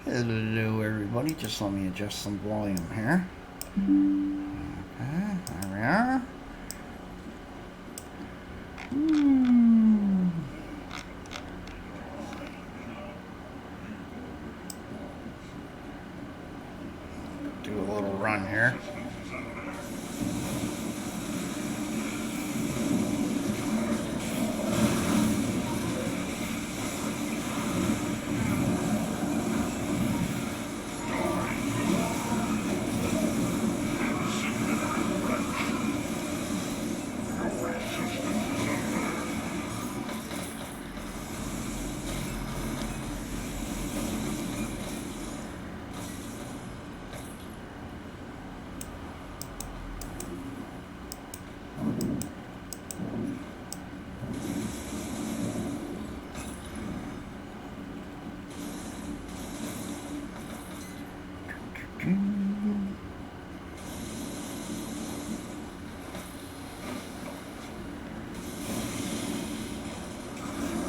Hello everybody, just let me adjust some volume here. Okay, there we are. Do a little run here.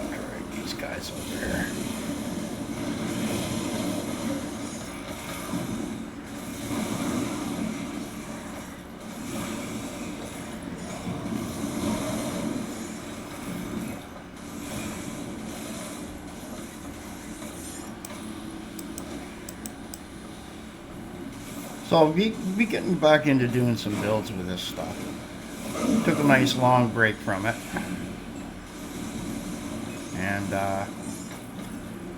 Drag these guys over here. So I'll be getting back into doing some builds with this stuff. Took a nice long break from it. And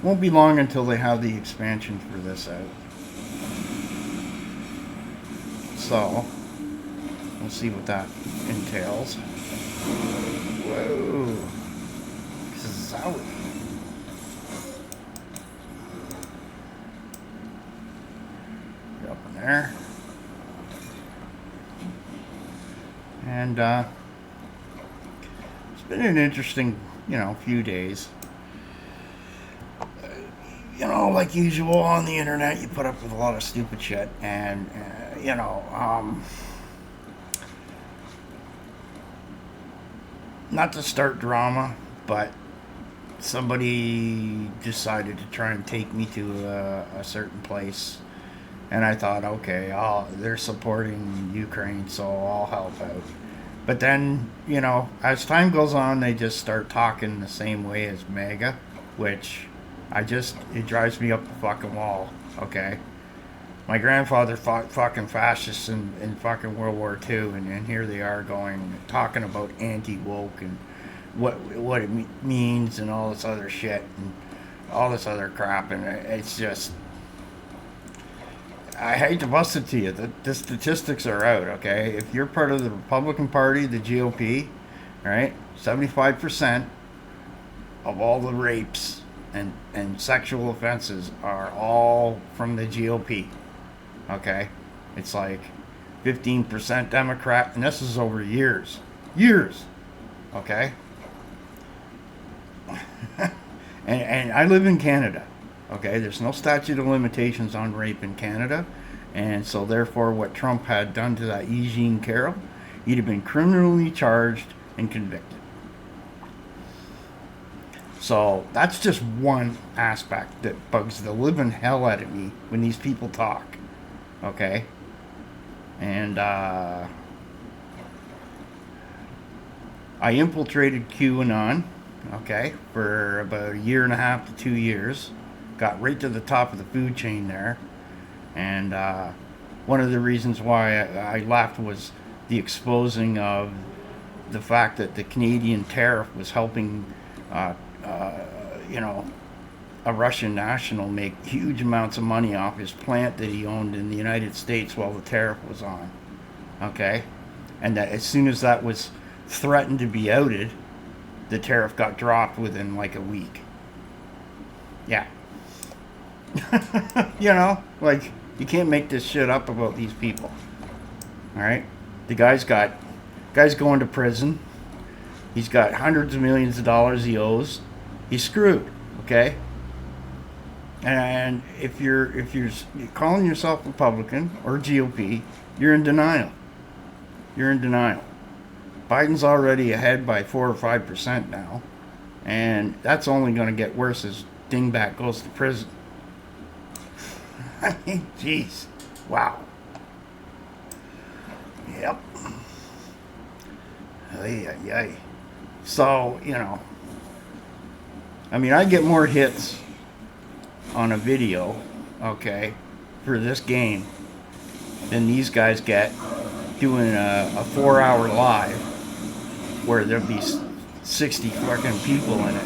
won't be long until they have the expansion for this out. So we'll see what that entails. Whoa. Zowie. Up in there. And it's been an interesting, few days. Like usual on the internet, you put up with a lot of stupid shit, and not to start drama, but somebody decided to try and take me to a certain place, and I thought, okay, they're supporting Ukraine, so I'll help out. But then, as time goes on, they just start talking the same way as MAGA, which it drives me up the fucking wall, okay? My grandfather fought fucking fascists in fucking World War II, and here they are talking about anti-woke and what it means and all this other shit and all this other crap, and it's just, I hate to bust it to you, the statistics are out, okay? If you're part of the Republican Party, the GOP, right, 75% of all the rapes and sexual offenses are all from the GOP, okay? It's like 15% Democrat, and this is over years, okay? and I live in Canada. Okay, there's no statute of limitations on rape in Canada, and so therefore what Trump had done to that Eugene Carroll, he'd have been criminally charged and convicted. So that's just one aspect that bugs the living hell out of me when these people talk, okay? And I infiltrated QAnon, okay, for about a year and a half to 2 years. Got right to the top of the food chain there, and one of the reasons why I left was the exposing of the fact that the Canadian tariff was helping, a Russian national make huge amounts of money off his plant that he owned in the United States while the tariff was on, okay, and that as soon as that was threatened to be outed, the tariff got dropped within like a week. Yeah. Like, you can't make this shit up about these people. Alright? The guy's going to prison. He's got hundreds of millions of dollars he owes. He's screwed, okay? And if you're calling yourself Republican or GOP, you're in denial. Biden's already ahead by 4 or 5% now, and that's only going to get worse as Dingbat goes to prison. I mean, jeez. Wow. Yep. Ay, ay, ay. So, I mean, I get more hits on a video, okay, for this game than these guys get doing a 4-hour live where there'll be 60 fucking people in it.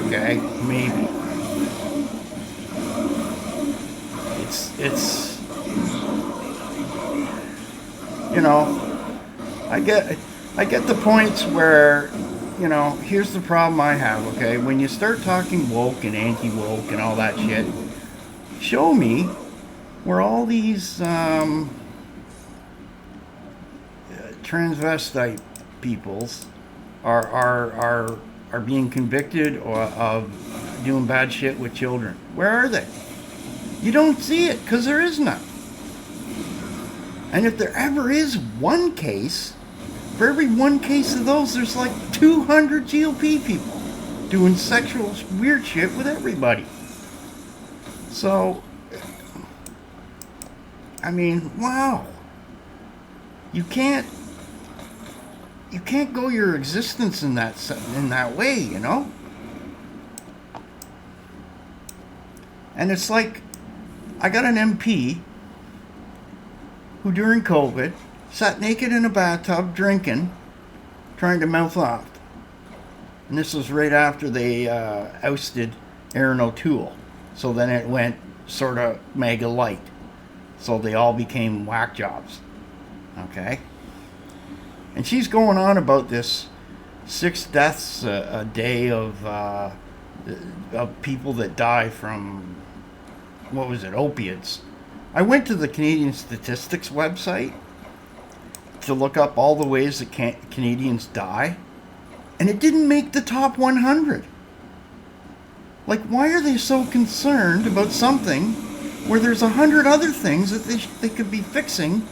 Okay, maybe. It's I get the points where, here's the problem I have, okay? When you start talking woke and anti-woke and all that shit, show me where all these transvestite peoples are being convicted of doing bad shit with children. Where are they? You don't see it because there is none. And if there ever is one case, for every one case of those, there's like 200 GOP people doing sexual weird shit with everybody. So, I mean, wow. You can't go your existence in that way, And it's like, I got an MP who during COVID sat naked in a bathtub drinking, trying to mouth off. And this was right after they ousted Aaron O'Toole. So then it went sort of mega light. So they all became whack jobs. Okay? And she's going on about this 6 deaths a day of people that die from, what was it, opiates. I went to the Canadian Statistics website to look up all the ways that Canadians die, and it didn't make the top 100. Like, why are they so concerned about something where there's 100 other things that they could be fixing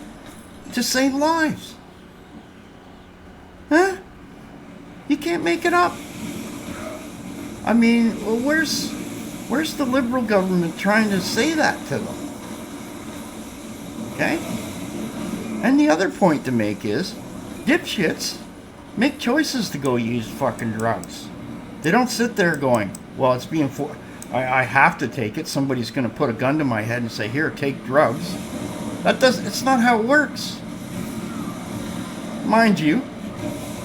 to save lives? Huh? You can't make it up. I mean, well, where's the Liberal government trying to say that to them? Okay? And the other point to make is, dipshits make choices to go use fucking drugs. They don't sit there going, well, it's being I have to take it. Somebody's going to put a gun to my head and say, here, take drugs. It's not how it works. Mind you,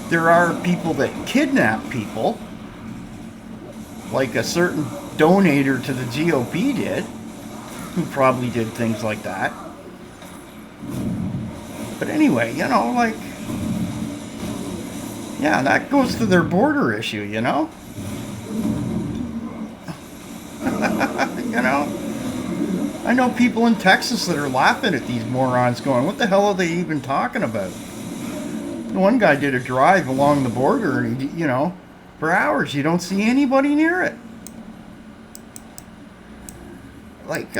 there are people that kidnap people, like a certain donator to the GOP did, who probably did things like that. But anyway, like, yeah, that goes to their border issue, I know people in Texas that are laughing at these morons going, what the hell are they even talking about? One guy did a drive along the border and he, for hours you don't see anybody near it. Like,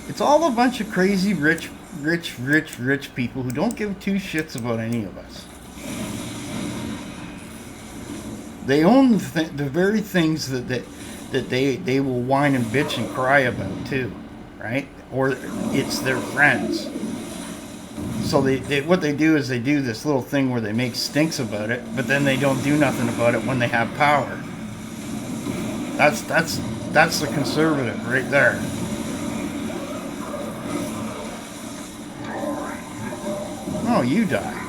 it's all a bunch of crazy rich people who don't give 2 shits about any of us. They own the very things that they will whine and bitch and cry about too, right? Or it's their friends. So what they do is they do this little thing where they make stinks about it, but then they don't do nothing about it when they have power. That's the conservative right there. Oh, you die.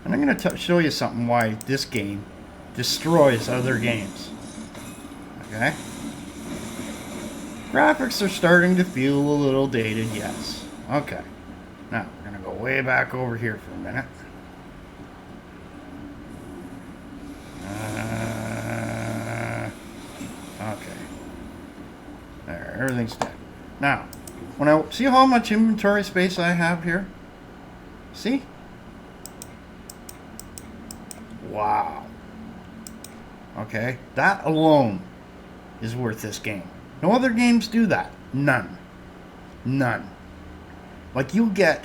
And I'm going to show you something why this game destroys other games. Okay? Graphics are starting to feel a little dated, yes. Okay. Now, we're going to go way back over here for a minute. Okay. There, everything's dead. Now, when I see how much inventory space I have here? See? Wow. Okay, that alone is worth this game. No other games do that. None. Like, you get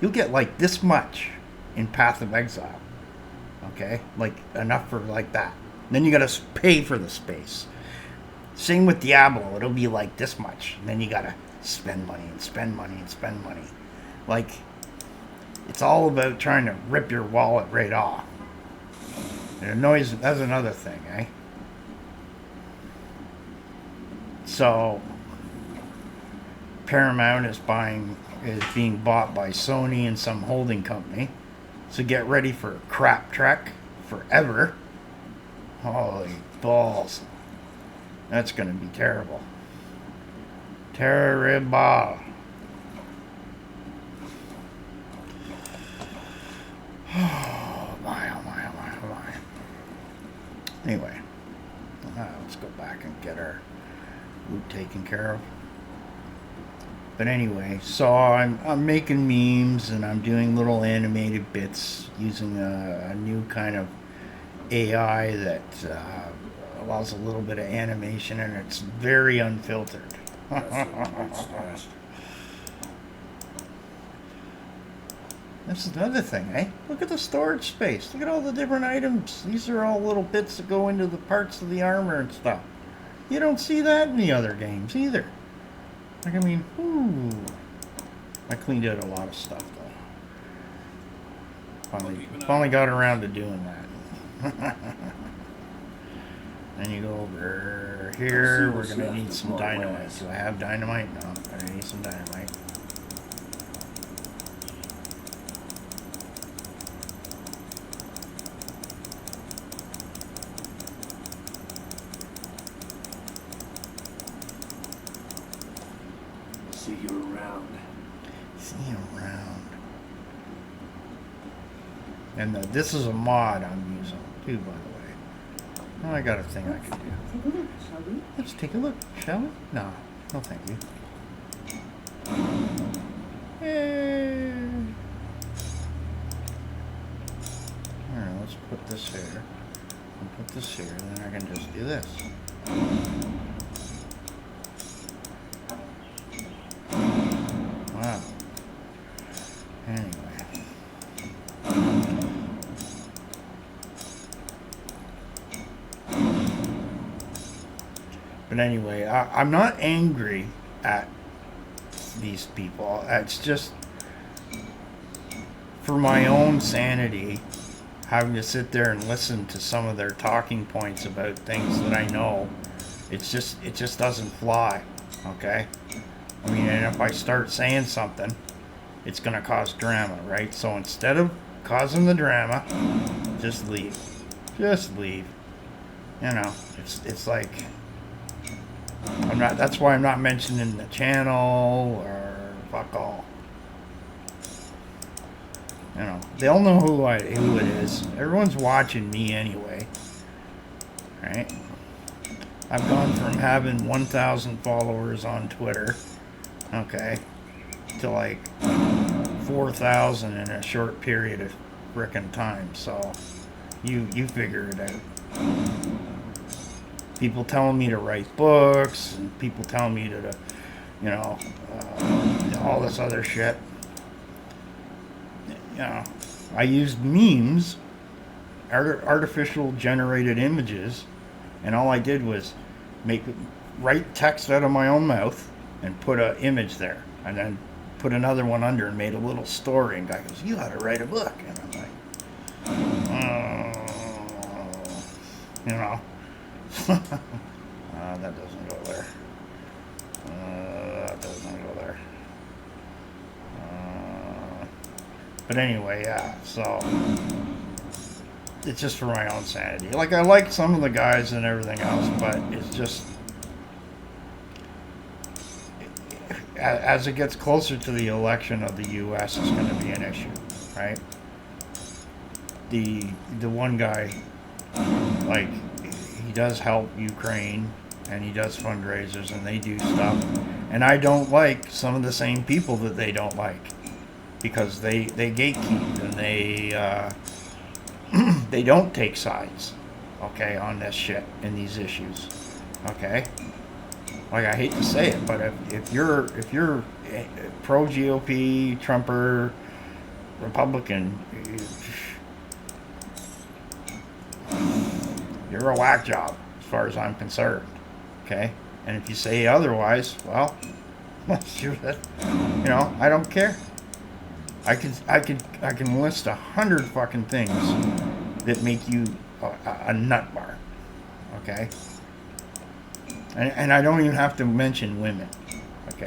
you'll get like this much in Path of Exile. Okay, like enough for like that. Then you gotta pay for the space. Same with Diablo, it'll be like this much. And then you gotta spend money and spend money and spend money. Like, it's all about trying to rip your wallet right off. It annoys, that's another thing, eh? So, Paramount is being bought by Sony and some holding company. So get ready for crap trek forever. Holy balls. That's going to be terrible. Terrible. Oh my, oh my, oh my, oh my. Anyway, let's go back and get our loot taken care of. But anyway, so I'm making memes and I'm doing little animated bits using a new kind of AI that allows a little bit of animation, and it's very unfiltered. This is another thing, eh? Look at the storage space. Look at all the different items. These are all little bits that go into the parts of the armor and stuff. You don't see that in the other games either. Like, I mean, I cleaned out a lot of stuff, though. Finally got around to doing that. Then you go over here. We're going to need some dynamite. Do I have dynamite? No, I need some dynamite. See you around. See you around. And this is a mod I'm using, too, by the way. Oh, I got a thing I can do. Take a look, shall we? Let's take a look, shall we? No, no thank you. Alright, let's put this here. And put this here, and then I can just do this. Wow. Anyway. But anyway, I'm not angry at these people. It's just for my own sanity, having to sit there and listen to some of their talking points about things that I know. It just doesn't fly. Okay? I mean, and if I start saying something, it's gonna cause drama, right? So instead of causing the drama, just leave. Just leave. You know, it's like, that's why I'm not mentioning the channel or fuck all. You know, they'll know who it is. Everyone's watching me anyway. Right? I've gone from having 1,000 followers on Twitter, okay, to like 4,000 in a short period of frickin' time. So you figure it out. People telling me to write books, and people telling me to you know, all this other shit. You know, I used memes, artificial generated images, and all I did was write text out of my own mouth and put an image there, and then put another one under and made a little story. And guy goes, "You ought to write a book." And I'm like, you know. That doesn't go there. That doesn't go there. But anyway, yeah, so it's just for my own sanity. Like, I like some of the guys and everything else, but it's just, as it gets closer to the election of the U.S., it's going to be an issue, right? The one guy, like, he does help Ukraine, and he does fundraisers, and they do stuff, and I don't like some of the same people that they don't like, because they gatekeep, and they don't take sides, okay, on this shit, in these issues, okay? Like, I hate to say it, but if you're pro GOP, Trumper, Republican, you're a whack job as far as I'm concerned. Okay? And if you say otherwise, well, you know, I don't care. I can list 100 fucking things that make you a nut bar. Okay? And I don't even have to mention women. Okay?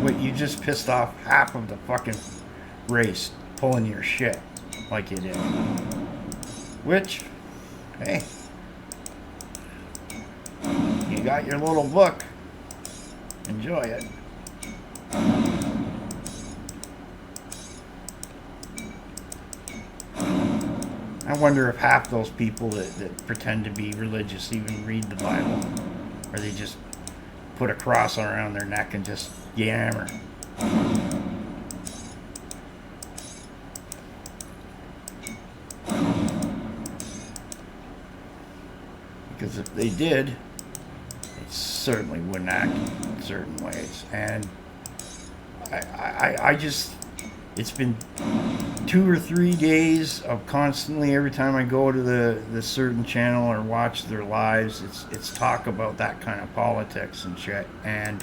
What, you just pissed off half of the fucking race pulling your shit like you did. Which, hey, you got your little book. Enjoy it. I wonder if half those people that pretend to be religious even read the Bible. Or they just put a cross around their neck and just yammer. Because if they did, they certainly wouldn't act in certain ways. And I just, it's been 2 or 3 days of constantly, every time I go to the certain channel or watch their lives, it's talk about that kind of politics and shit. And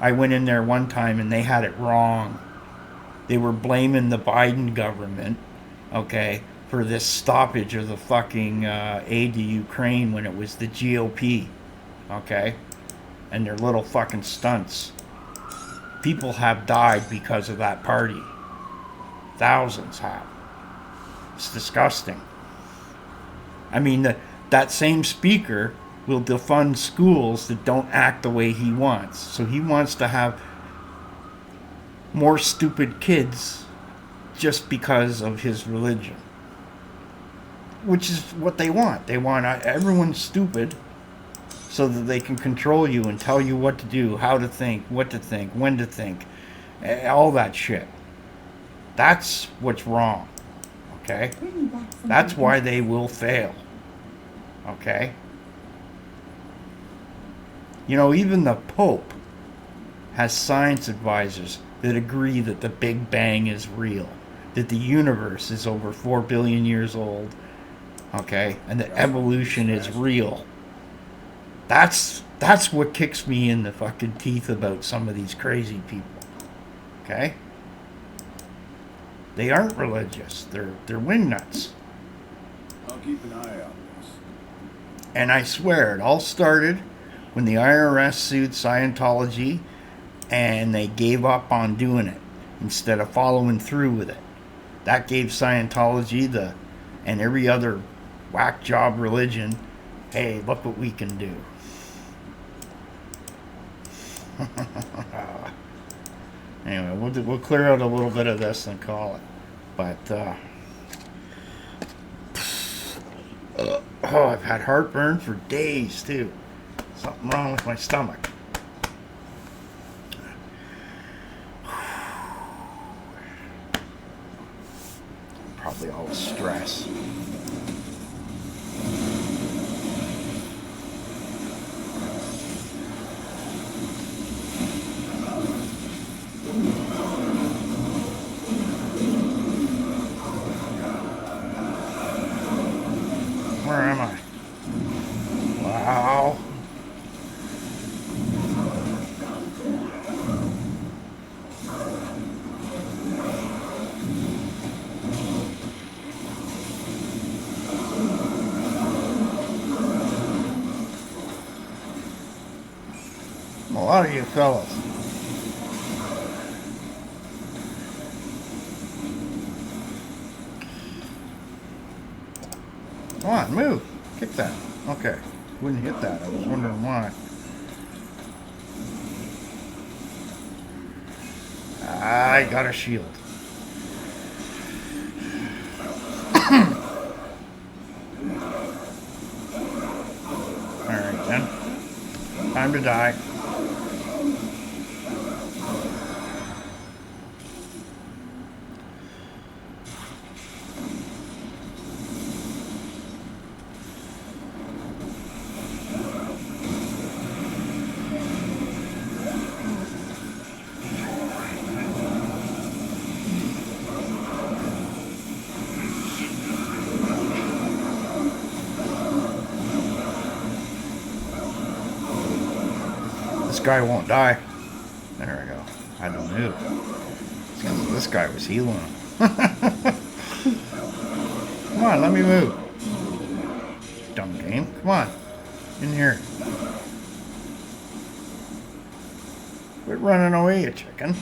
I went in there one time and they had it wrong. They were blaming the Biden government, okay, for this stoppage of the fucking aid to Ukraine when it was the GOP, okay, and their little fucking stunts. People have died because of that party. Thousands have. It's disgusting. I mean, that same speaker will defund schools that don't act the way he wants. So he wants to have more stupid kids just because of his religion. Which is what they want. They want everyone stupid so that they can control you and tell you what to do, how to think, what to think, when to think, all that shit. That's what's wrong, okay? That's why they will fail, okay? You know, even the Pope has science advisors that agree that the Big Bang is real, that the universe is over 4 billion years old, okay, and that evolution is real. That's what kicks me in the fucking teeth about some of these crazy people, okay? They aren't religious. They're wingnuts. I'll keep an eye on this. And I swear, it all started when the IRS sued Scientology and they gave up on doing it instead of following through with it. That gave Scientology and every other whack job religion, hey, look what we can do. Anyway, we'll clear out a little bit of this and call it. But I've had heartburn for days too. Something wrong with my stomach. Probably all the stress. Where am I? Wow. A lot of you fellas. Come on, move. Kick that. Okay. Wouldn't hit that. I was wondering why. I got a shield. Alright then. Time to die. guy won't die. There we go. I don't know. This guy was healing him. Come on, let me move. Dumb game. Come on. In here. Quit running away, you chicken.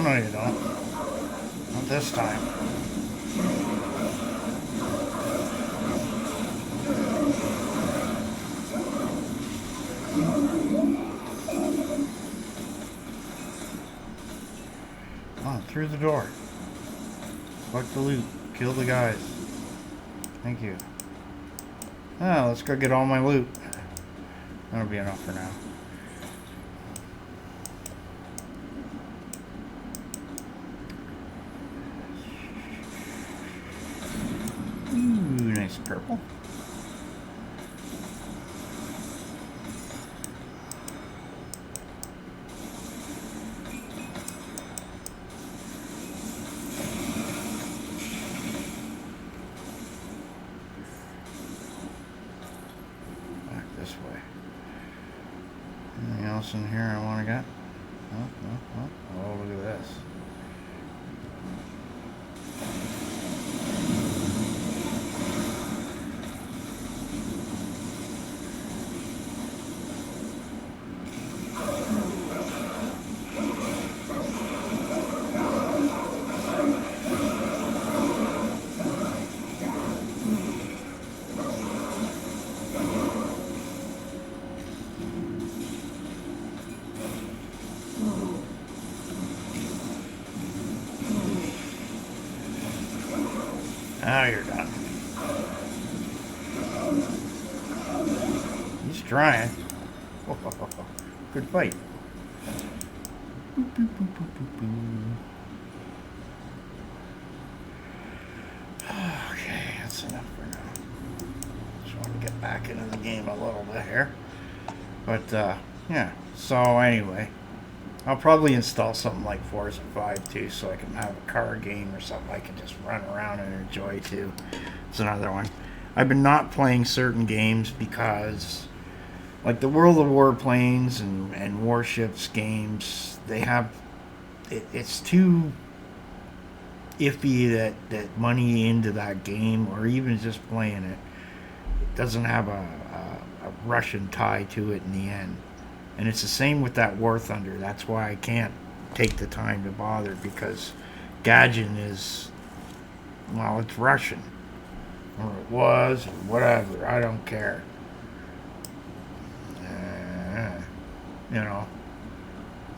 No, you don't. Not this time. Come on, through the door. Collect the loot. Kill the guys. Thank you. Ah, let's go get all my loot. That'll be enough for now. Nice purple. Back this way. Anything else in here I want to get? No. Oh, look at this. Now you're done. He's trying. Good fight. Okay, that's enough for now. Just want to get back into the game a little bit here. But, yeah. So, anyway. I'll probably install something like Forza 5 too, so I can have a car game or something I can just run around and enjoy too. It's another one. I've been not playing certain games because, like the World of Warplanes and Warships games, they have, it's too iffy that money into that game, or even just playing it, doesn't have a Russian tie to it in the end. And it's the same with that War Thunder. That's why I can't take the time to bother, because Gagin is, well, it's Russian. Or it was, or whatever. I don't care. You know,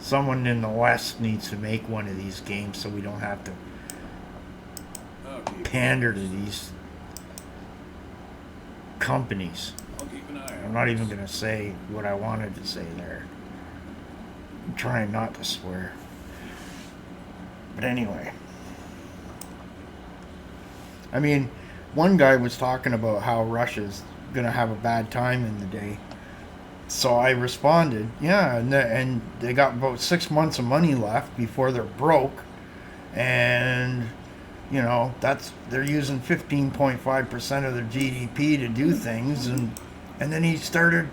someone in the West needs to make one of these games so we don't have to pander to these companies. I'm not even going to say what I wanted to say there. I'm trying not to swear. But anyway. I mean, one guy was talking about how Russia's going to have a bad time in the day. So I responded, yeah, and they got about 6 months of money left before they're broke. And, you know, they're using 15.5% of their GDP to do things. And then he started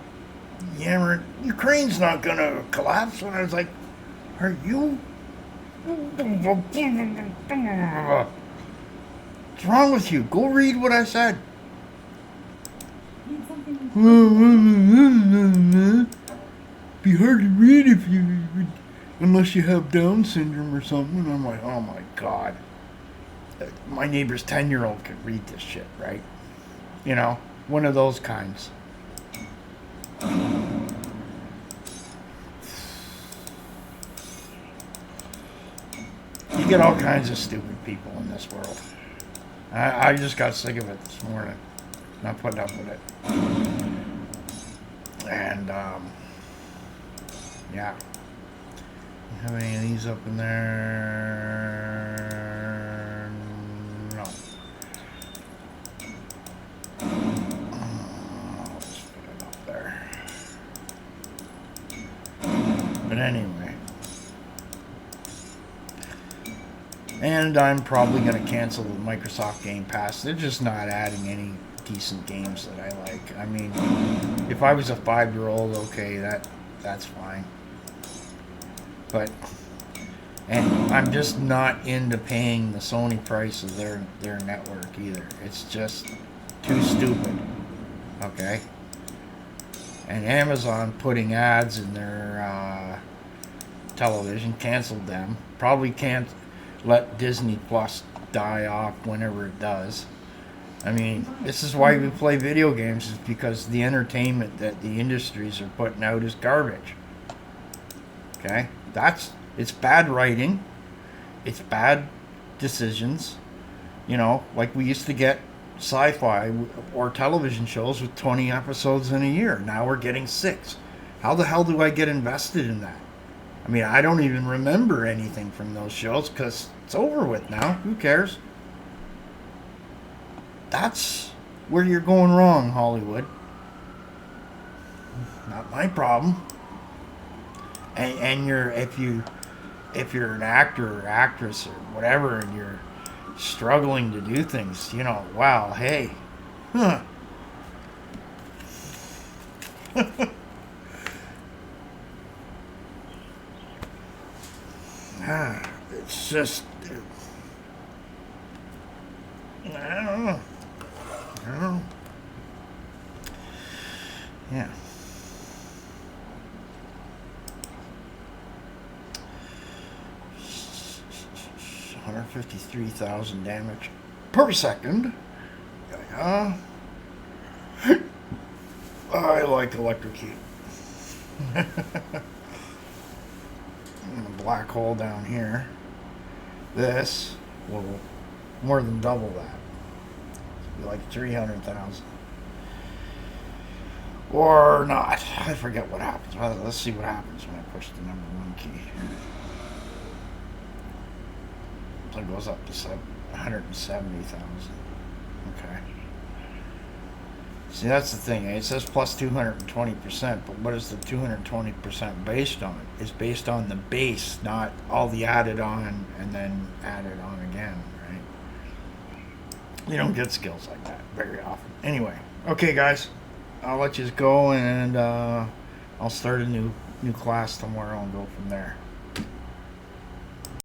yammering, Ukraine's not going to collapse. And I was like, are you? What's wrong with you? Go read what I said. Be hard to read unless you have Down syndrome or something. And I'm like, oh my God. My neighbor's 10-year-old could read this shit, right? You know, one of those kinds. You get all kinds of stupid people in this world. I just got sick of it this morning. Not putting up with it. And, yeah. Have any of these up in there? No. Let's put it up there. But anyway. And I'm probably going to cancel the Microsoft Game Pass. They're just not adding any decent games that I like. I mean, if I was a 5-year-old, okay, that's fine. But, and I'm just not into paying the Sony price of their network either. It's just too stupid. Okay? And Amazon putting ads in their television, canceled them. Probably can't let Disney Plus die off whenever it does. I mean, this is why we play video games, is because the entertainment that the industries are putting out is garbage. Okay? It's bad writing. It's bad decisions. You know, like we used to get sci-fi or television shows with 20 episodes in a year. Now we're getting 6. How the hell do I get invested in that? I mean, I don't even remember anything from those shows because it's over with now. Who cares? That's where you're going wrong, Hollywood. Not my problem. And if you're an actor or actress or whatever, and you're struggling to do things, you know, wow, hey, huh. It's just, I don't know. Yeah. $153,000 damage per second. Yeah. I like electrocute. And a black hole down here. This will more than double that. It'll be like 300,000. Or not. I forget what happens. Well, let's see what happens when I push the number 1 key. So it goes up to 170,000. Okay. See, that's the thing. It says plus 220%, but what is the 220% based on? It's based on the base, not all the added on and then added on again, right? You don't get skills like that very often. Anyway, okay, guys, I'll let you go, and I'll start a new class tomorrow and go from there.